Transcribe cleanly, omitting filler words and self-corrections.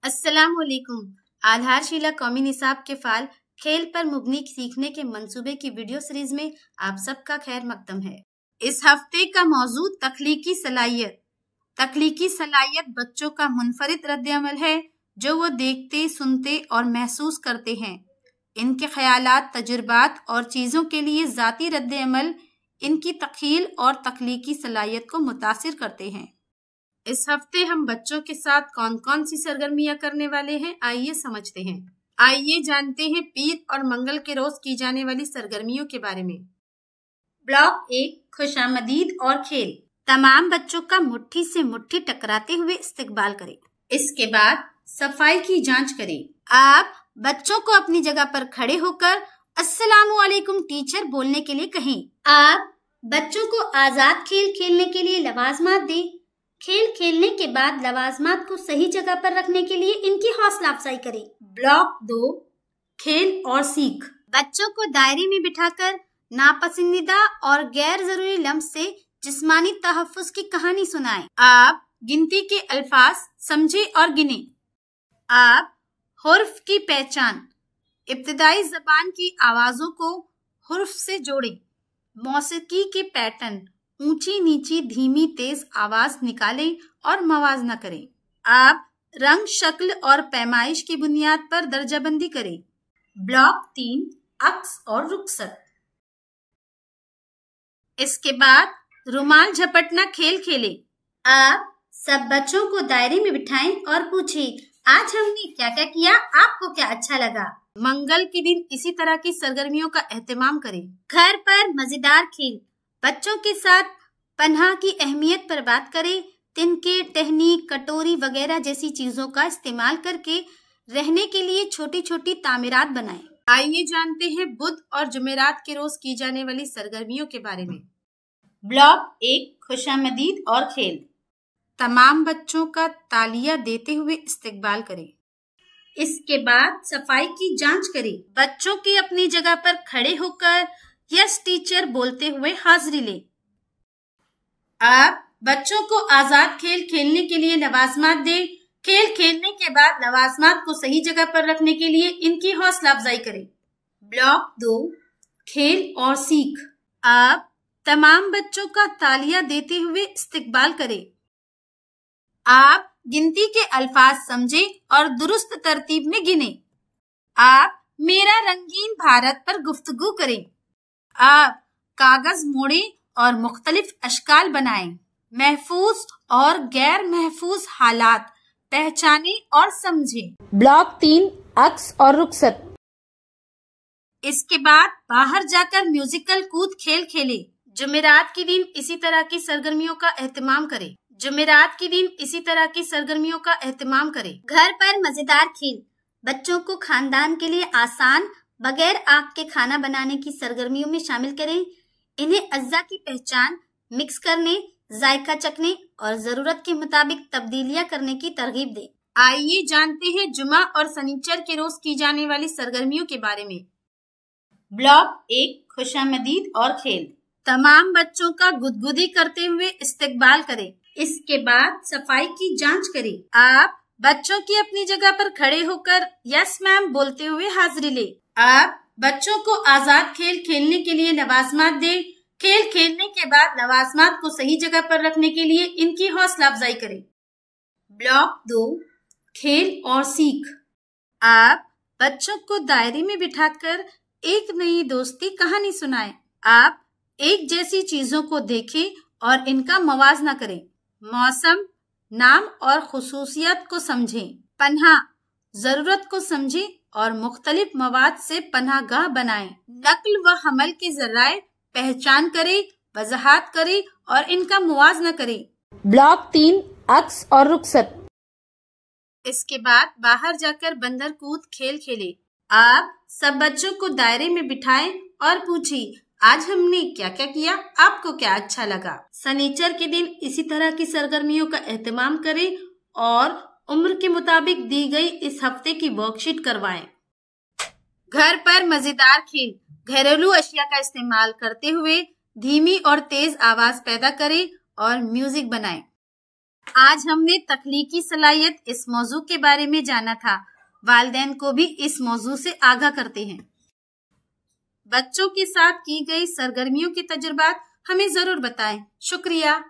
अस्सलाम वालेकुम। आधारशिला कौमी निसाब के फाल खेल पर मुबनी सीखने के मंसूबे की वीडियो सीरीज में आप सबका खैर मकदम है। इस हफ्ते का मौजू तख्लीकी सलाहियत। तख्लीकी सलाहियत बच्चों का मुनफरिद रद्द-ए-अमल है जो वो देखते, सुनते और महसूस करते हैं। इनके ख्यालात, तजुर्बात और चीज़ों के लिए ज़ाती रद्द-ए-अमल इनकी तख़ील और तख्लीकी सलाहियत को मुतासिर करते हैं। इस हफ्ते हम बच्चों के साथ कौन कौन सी सरगर्मियां करने वाले हैं, आइए समझते हैं। आइए जानते हैं पीर और मंगल के रोज की जाने वाली सरगर्मियों के बारे में। ब्लॉक 1, खुशामदीद और खेल। तमाम बच्चों का मुट्ठी से मुट्ठी टकराते हुए इस्तकबाल करें। इसके बाद सफाई की जांच करें। आप बच्चों को अपनी जगह पर खड़े होकर अस्सलामु अलैकुम टीचर बोलने के लिए कहें। आप बच्चों को आजाद खेल खेलने के लिए लवाजमात दें। खेल खेलने के बाद लवाजमात को सही जगह पर रखने के लिए इनकी हौसला अफजाई करें। ब्लॉक 2, खेल और सीख। बच्चों को दायरे में बिठाकर नापसंदीदा और गैर जरूरी लम्स से जिस्मानी तहफ्फुज की कहानी सुनाएं। आप गिनती के अल्फाज समझे और गिने। आप हुर्फ की पहचान, इब्तिदाई जबान की आवाजों को हुर्फ से जोड़ें। मौसीकी के पैटर्न, ऊंची नीची धीमी तेज आवाज निकालें और मवाजना करें। आप रंग, शक्ल और पैमाइश की बुनियाद पर दर्जाबंदी करें। ब्लॉक 3, अक्स और रुखसत। इसके बाद रुमाल झपटना खेल खेलें। आप सब बच्चों को दायरे में बिठाएं और पूछें, आज हमने क्या क्या किया, आपको क्या अच्छा लगा। मंगल के दिन इसी तरह की सरगर्मियों का एहतमाम करें। घर पर मजेदार खेल। बच्चों के साथ पनाह की अहमियत पर बात करें। तिनके, टहनी, कटोरी वगैरह जैसी चीजों का इस्तेमाल करके रहने के लिए छोटी छोटी तामीरात बनाएं। आइए जानते हैं बुध और जुमेरात के रोज की जाने वाली सरगर्मियों के बारे में। ब्लॉक 1, खुशामदीद और खेल। तमाम बच्चों का तालिया देते हुए इस्तकबाल करें। इसके बाद सफाई की जांच करें। बच्चों की अपनी जगह पर खड़े होकर यस टीचर बोलते हुए हाजिरी लें। आप बच्चों को आजाद खेल खेलने के लिए लवाजमात दें। खेल खेलने के बाद लवाजमात को सही जगह पर रखने के लिए इनकी हौसला अफजाई करें। ब्लॉक 2, खेल और सीख। आप तमाम बच्चों का तालिया देते हुए इस्तकबाल करें। आप गिनती के अल्फाज समझें और दुरुस्त तरतीब में गिने। आप मेरा रंगीन भारत पर गुफ्तगू करें। आप कागज मोड़ें और मुख्तलिफ अशकाल बनाएं। महफूज और गैर महफूज हालात पहचानें और समझें। ब्लॉक 3, अक्स और रुखसत। इसके बाद बाहर जाकर म्यूजिकल कूद खेल खेलें। जुमेरात के दिन इसी तरह की सरगर्मियों का एहतमाम करें। जुमेरात के दिन इसी तरह की सरगर्मियों का एहतमाम करें। घर पर मजेदार खेल। बच्चों को खानदान के लिए आसान, बगैर आग के खाना बनाने की सरगर्मियों में शामिल करें। इन्हें अज्जा की पहचान, मिक्स करने, जायका चखने और जरूरत के मुताबिक तब्दीलियां करने की तरगीब दें। आइए जानते हैं जुमा और सनीचर के रोज की जाने वाली सरगर्मियों के बारे में। ब्लॉक 1, खुशामदीद और खेल। तमाम बच्चों का गुदगुदी करते हुए इस्तकबाल करें। इसके बाद सफाई की जांच करें। आप बच्चों की अपनी जगह पर खड़े होकर यस मैम बोलते हुए हाजिरी लें। आप बच्चों को आजाद खेल खेलने के लिए लवाजमात दें। खेल खेलने के बाद लवाजमात को सही जगह पर रखने के लिए इनकी हौसला अफजाई करें। ब्लॉक 2, खेल और सीख। आप बच्चों को दायरे में बिठाकर एक नई दोस्ती कहानी सुनाएं। आप एक जैसी चीजों को देखें और इनका मवाजना करें। मौसम, नाम और खुसूसियत को समझें। पनाह, जरूरत को समझें और मुख्तलिफ मवाद से पनाहगाह बनाएं। नक्ल व हमल के जराए पहचान करें, वजाहत करें और इनका मुवाजना करें। ब्लॉक 3, अक्स और रुखसत। इसके बाद बाहर जाकर बंदर कूद खेल खेले। आप सब बच्चों को दायरे में बिठाएं और पूछें, आज हमने क्या क्या किया, आपको क्या अच्छा लगा। सनीचर के दिन इसी तरह की सरगर्मियों का एहतमाम करें और उम्र के मुताबिक दी गई इस हफ्ते की वर्कशीट करवाएं। घर पर मजेदार खेल। घरेलू अशिया का इस्तेमाल करते हुए धीमी और तेज आवाज पैदा करें और म्यूजिक बनाएं। आज हमने तख्लीकी सलाहियत इस मौजू के बारे में जाना था। वालिदैन को भी इस मौजू से आगाह करते हैं। बच्चों के साथ की गई सरगर्मियों के तजुर्बात हमें जरूर बताएं। शुक्रिया।